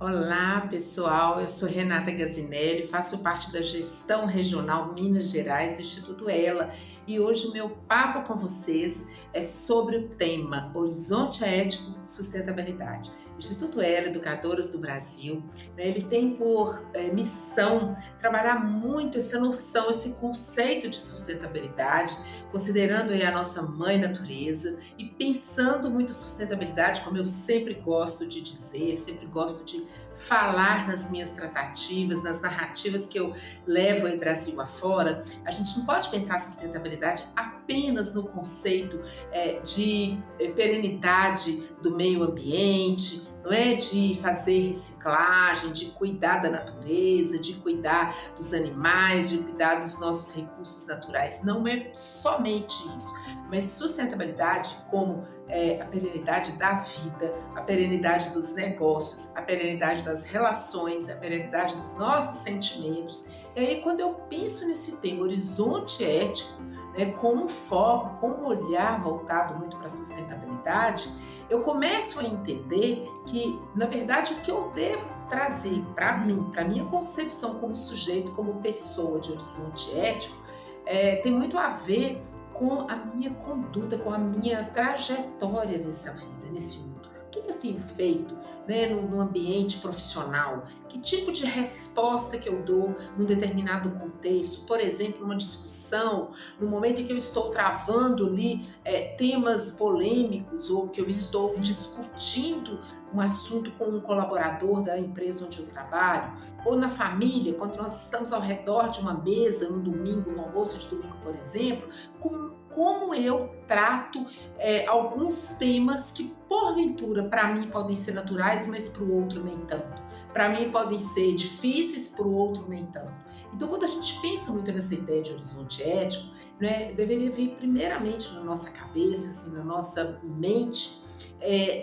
Olá, pessoal. Eu sou Renata Gazinelli, faço parte da Gestão Regional Minas Gerais do Instituto Ela e hoje o meu papo com vocês é sobre o tema Horizonte Ético Sustentabilidade. O Instituto Ela, Educadoras do Brasil, ele tem por missão trabalhar muito essa noção, esse conceito de sustentabilidade, considerando aí a nossa mãe natureza e pensando muito sustentabilidade, como eu sempre gosto de dizer, sempre gosto de falar nas minhas tratativas, nas narrativas que eu levo aí Brasil afora. A gente não pode pensar a sustentabilidade apenas no conceito de perenidade do meio ambiente, não é de fazer reciclagem, de cuidar da natureza, de cuidar dos animais, de cuidar dos nossos recursos naturais. Não é somente isso, mas sustentabilidade como a perenidade da vida, a perenidade dos negócios, a perenidade das relações, a perenidade dos nossos sentimentos. E aí, quando eu penso nesse tema, horizonte ético, né, com um foco, com um olhar voltado muito para a sustentabilidade, eu começo a entender que, na verdade, o que eu devo trazer para mim, para a minha concepção como sujeito, como pessoa de horizonte ético, tem muito a ver com a minha conduta, com a minha trajetória nessa vida, nesse mundo. O que eu tenho feito, né, no ambiente profissional? Que tipo de resposta que eu dou num determinado contexto? Por exemplo, numa discussão, no momento em que eu estou travando ali temas polêmicos ou que eu estou discutindo um assunto com um colaborador da empresa onde eu trabalho, ou na família, quando nós estamos ao redor de uma mesa, no domingo, no almoço de domingo, por exemplo, como eu trato alguns temas que, porventura, para mim podem ser naturais, mas para o outro nem tanto. Para mim podem ser difíceis, para o outro nem tanto. Então, quando a gente pensa muito nessa ideia de horizonte ético, né, deveria vir primeiramente na nossa cabeça, assim, na nossa mente,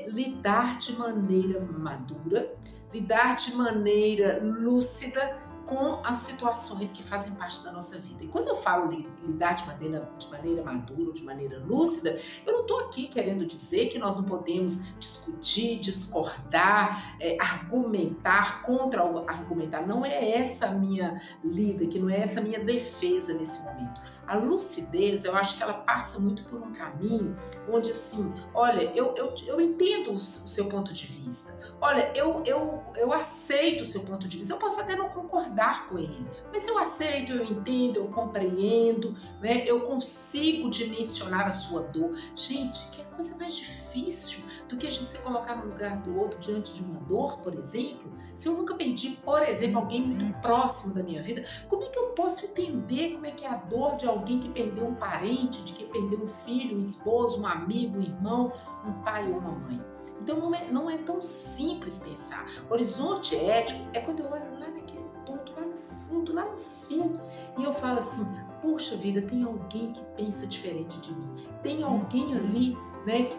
lidar de maneira madura, lidar de maneira lúcida com as situações que fazem parte da nossa vida. E quando eu falo lidar de maneira madura, de maneira lúcida, eu não estou aqui querendo dizer que nós não podemos discutir, discordar, argumentar, contra-argumentar. Não é essa a minha lida, que não é essa a minha defesa nesse momento. A lucidez, eu acho que ela passa muito por um caminho onde, assim, olha, eu entendo o seu ponto de vista, olha, eu aceito o seu ponto de vista, eu posso até não concordar com ele, mas eu aceito, eu entendo, eu compreendo, né? Eu consigo dimensionar a sua dor. Gente, que coisa mais difícil do que a gente se colocar no lugar do outro diante de uma dor, por exemplo. Se eu nunca perdi, por exemplo, alguém muito próximo da minha vida, como é que eu posso entender como é que é a dor de alguém que perdeu um parente, de quem perdeu um filho, um esposo, um amigo, um irmão, um pai ou uma mãe? Então não é tão simples pensar. Horizonte ético é quando eu olho lá naquele ponto, lá no fundo, lá no fim, e eu falo assim, puxa vida, tem alguém que pensa diferente de mim, tem alguém ali, né,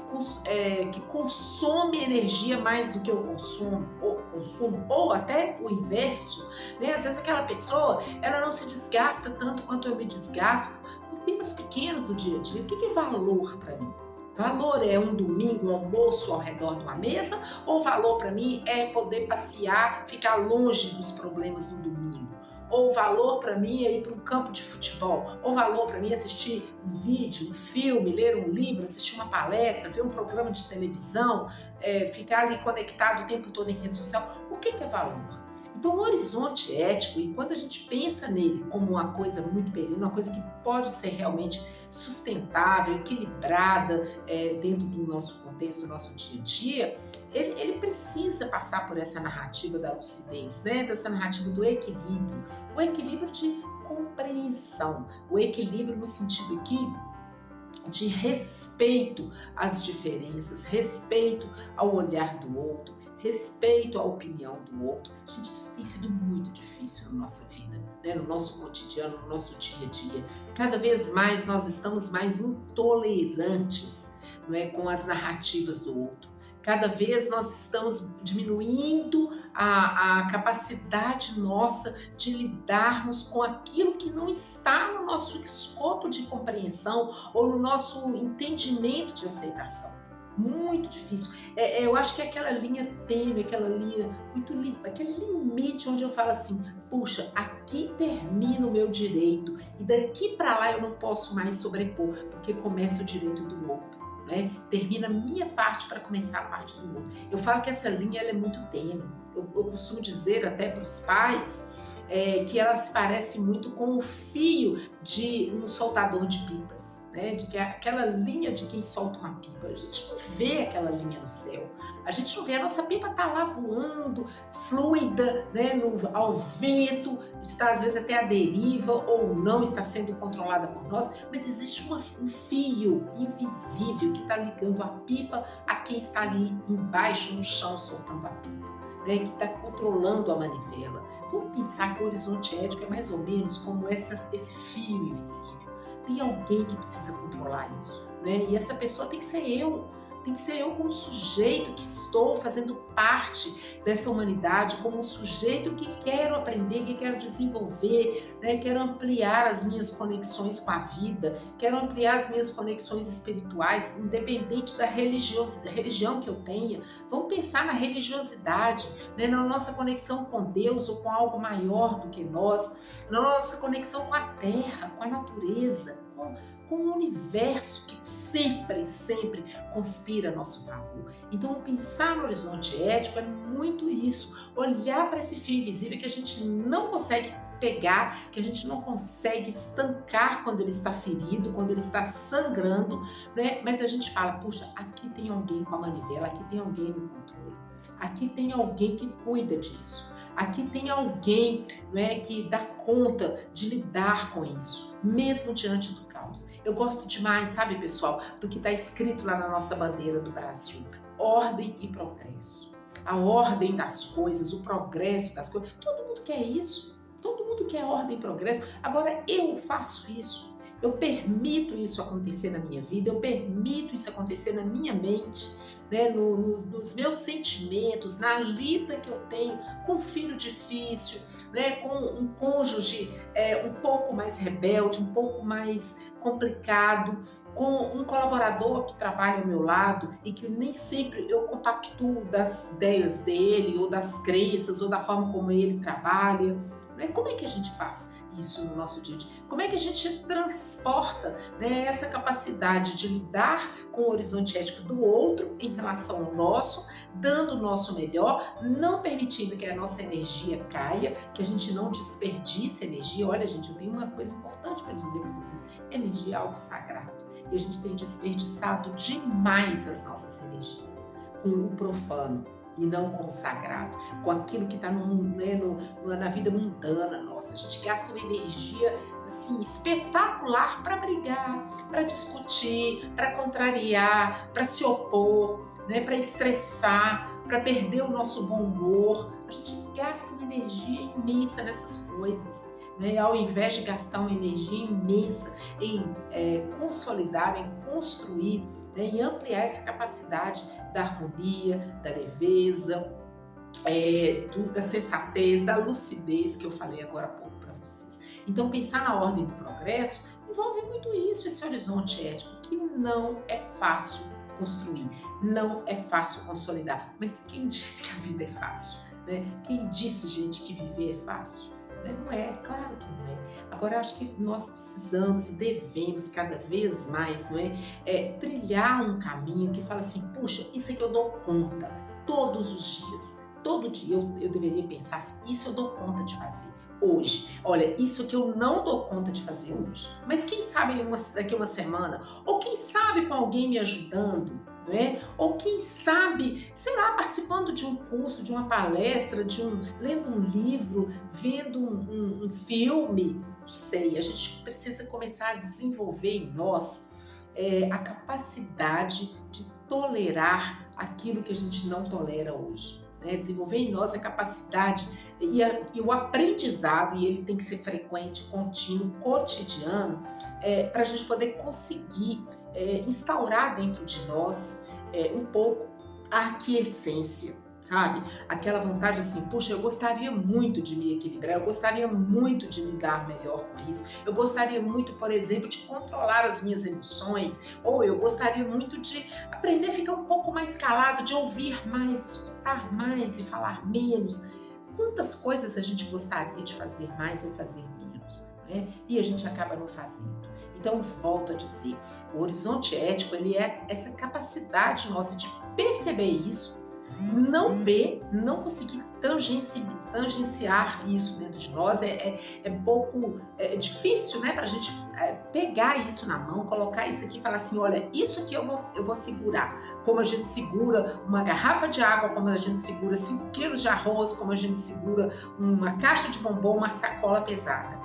que consome energia mais do que eu consumo, ou até o inverso, né? Às vezes aquela pessoa, ela não se desgasta tanto quanto eu me desgasto com temas pequenos do dia a dia. O que é valor para mim? Valor é um domingo, um almoço ao redor de uma mesa, ou valor para mim é poder passear, ficar longe dos problemas no domingo? Ou valor para mim é ir para um campo de futebol? Ou valor para mim é assistir um vídeo, um filme, ler um livro, assistir uma palestra, ver um programa de televisão, ficar ali conectado o tempo todo em rede social? O que é valor? Então, o horizonte ético, e quando a gente pensa nele como uma coisa muito perene, uma coisa que pode ser realmente sustentável, equilibrada dentro do nosso contexto, do nosso dia a dia, ele precisa passar por essa narrativa da lucidez, né? Dessa narrativa do equilíbrio, o equilíbrio de compreensão, o equilíbrio no sentido aqui de respeito às diferenças, respeito ao olhar do outro, respeito à opinião do outro. Gente, isso tem sido muito difícil na nossa vida, né? No nosso cotidiano, no nosso dia a dia. Cada vez mais nós estamos mais intolerantes, não é, com as narrativas do outro. Cada vez nós estamos diminuindo a capacidade nossa de lidarmos com aquilo que não está no nosso escopo de compreensão ou no nosso entendimento de aceitação. muito difícil. Eu acho que é aquela linha tênue, aquela linha muito limpa, aquele limite onde eu falo assim, puxa, aqui termina o meu direito e daqui para lá eu não posso mais sobrepor, porque começa o direito do outro. Né? Termina a minha parte para começar a parte do outro. Eu falo que essa linha ela é muito tênue. Eu costumo dizer até para os pais que ela se parece muito com o fio de um soltador de pipas, né? De que é aquela linha de quem solta uma pipa. A gente não vê aquela linha no céu. A gente não vê. A nossa pipa está lá voando, fluida, né? Ao vento, está às vezes até à deriva ou não está sendo controlada por nós, mas existe um fio invisível que está ligando a pipa a quem está ali embaixo no chão soltando a pipa. Né, que está controlando a manivela. Vamos pensar que o horizonte ético é mais ou menos como esse fio invisível. Tem alguém que precisa controlar isso, né? E essa pessoa tem que ser eu. Tem que ser eu como sujeito que estou fazendo parte dessa humanidade, como um sujeito que quero aprender, que quero desenvolver, né? Quero ampliar as minhas conexões com a vida, quero ampliar as minhas conexões espirituais, independente da religião que eu tenha. Vamos pensar na religiosidade, né? Na nossa conexão com Deus ou com algo maior do que nós, na nossa conexão com a terra, com a natureza, com o universo que sempre conspira a nosso favor. Então, pensar no horizonte ético é muito isso, olhar para esse fio invisível que a gente não consegue pegar, que a gente não consegue estancar quando ele está ferido, quando ele está sangrando, né? Mas a gente fala, puxa, aqui tem alguém com a manivela, aqui tem alguém no controle, aqui tem alguém que cuida disso. Aqui tem alguém, né, que dá conta de lidar com isso, mesmo diante do caos. Eu gosto demais, sabe, pessoal, do que está escrito lá na nossa bandeira do Brasil. Ordem e progresso. A ordem das coisas, o progresso das coisas. Todo mundo quer isso. Todo mundo quer ordem e progresso. Agora, eu faço isso. Eu permito isso acontecer na minha vida, eu permito isso acontecer na minha mente, né, nos meus sentimentos, na lida que eu tenho com um filho difícil, né, com um cônjuge um pouco mais rebelde, um pouco mais complicado, com um colaborador que trabalha ao meu lado e que nem sempre eu compactuo das ideias dele, ou das crenças, ou da forma como ele trabalha. Como é que a gente faz isso no nosso dia a dia? Como é que a gente transporta, né, essa capacidade de lidar com o horizonte ético do outro em relação ao nosso, dando o nosso melhor, não permitindo que a nossa energia caia, que a gente não desperdice energia. Olha, gente, eu tenho uma coisa importante para dizer para vocês. Energia é algo sagrado e a gente tem desperdiçado demais as nossas energias com o profano e não com o sagrado, com aquilo que está na vida mundana nossa. A gente gasta uma energia assim, espetacular para brigar, para discutir, para contrariar, para se opor, né, para estressar, para perder o nosso bom humor. A gente gasta uma energia imensa nessas coisas. Né? Ao invés de gastar uma energia imensa em consolidar, em construir, né, e ampliar essa capacidade da harmonia, da leveza, da sensatez, da lucidez que eu falei agora há pouco para vocês. Então, pensar na ordem do progresso envolve muito isso, esse horizonte ético, que não é fácil construir, não é fácil consolidar. Mas quem disse que a vida é fácil? Né? Quem disse, gente, que viver é fácil? Não é, claro que não é. Agora, acho que nós precisamos e devemos cada vez mais, trilhar um caminho que fala assim, puxa, isso aqui eu dou conta todos os dias. Todo dia eu deveria pensar assim, isso eu dou conta de fazer hoje. Olha, isso que eu não dou conta de fazer hoje. Mas quem sabe daqui a uma semana, ou quem sabe com alguém me ajudando, ou quem sabe, sei lá, participando de um curso, de uma palestra, lendo um livro, vendo um filme, não sei. A gente precisa começar a desenvolver em nós a capacidade de tolerar aquilo que a gente não tolera hoje. Desenvolver em nós a capacidade e o aprendizado, e ele tem que ser frequente, contínuo, cotidiano, para a gente poder conseguir instaurar dentro de nós um pouco a aquiescência, sabe? Aquela vontade assim, puxa, eu gostaria muito de me equilibrar, eu gostaria muito de lidar melhor com isso, eu gostaria muito, por exemplo, de controlar as minhas emoções, ou eu gostaria muito de aprender a ficar um pouco mais calado, de ouvir mais, escutar mais e falar menos. Quantas coisas a gente gostaria de fazer mais ou fazer menos, né? E a gente acaba não fazendo. Então, volto a dizer, o horizonte ético, ele é essa capacidade nossa de perceber isso, não ver, não conseguir tangenciar isso dentro de nós, é difícil, né, para a gente pegar isso na mão, colocar isso aqui e falar assim, olha, isso aqui eu vou segurar, como a gente segura uma garrafa de água, como a gente segura 5 quilos de arroz, como a gente segura uma caixa de bombom, uma sacola pesada.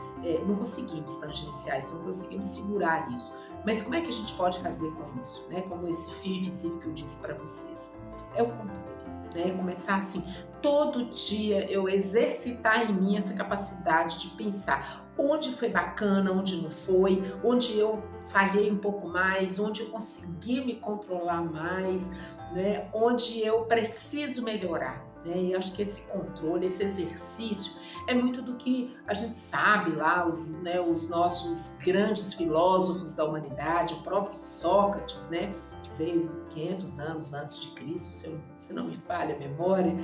Não conseguimos tangenciar isso, não conseguimos segurar isso. Mas como é que a gente pode fazer com isso, né? Como esse fio invisível que eu disse para vocês. É o controle. Né, começar assim, todo dia eu exercitar em mim essa capacidade de pensar onde foi bacana, onde não foi, onde eu falhei um pouco mais, onde eu consegui me controlar mais, né, onde eu preciso melhorar. Né, e acho que esse controle, esse exercício é muito do que a gente sabe lá, os nossos grandes filósofos da humanidade, o próprio Sócrates, né, veio 500 anos antes de Cristo, se não me falha a memória,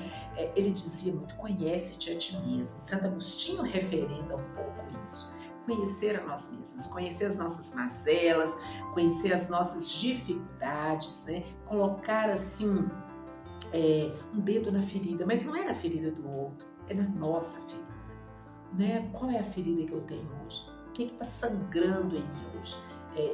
ele dizia muito, conhece-te a ti mesmo. Santo Agostinho referenda um pouco isso. Conhecer a nós mesmos, conhecer as nossas mazelas, conhecer as nossas dificuldades, né? Colocar assim um dedo na ferida, mas não é na ferida do outro, é na nossa ferida. Né? Qual é a ferida que eu tenho hoje? O que está sangrando em mim hoje?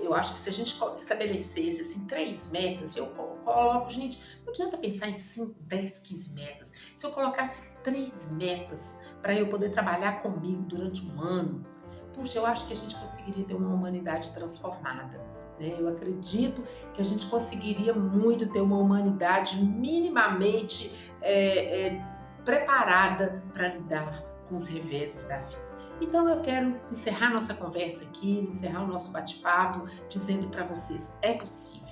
Eu acho que se a gente estabelecesse assim, 3 metas, eu coloco, gente, não adianta pensar em 5, 10, 15 metas. Se eu colocasse 3 metas para eu poder trabalhar comigo durante um ano, puxa, eu acho que a gente conseguiria ter uma humanidade transformada. Né? Eu acredito que a gente conseguiria muito ter uma humanidade minimamente preparada para lidar com os reveses da vida. Então eu quero encerrar nossa conversa aqui, encerrar o nosso bate-papo, dizendo para vocês, é possível,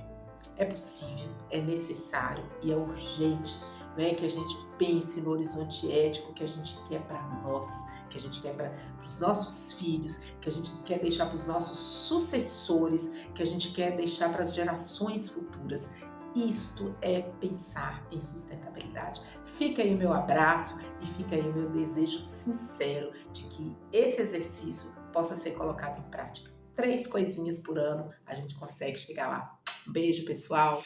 é necessário e é urgente, né, que a gente pense no horizonte ético que a gente quer para nós, que a gente quer para os nossos filhos, que a gente quer deixar para os nossos sucessores, que a gente quer deixar para as gerações futuras. Isto é pensar em sustentabilidade. Fica aí o meu abraço e fica aí o meu desejo sincero de que esse exercício possa ser colocado em prática. 3 coisinhas por ano, a gente consegue chegar lá. Um beijo, pessoal!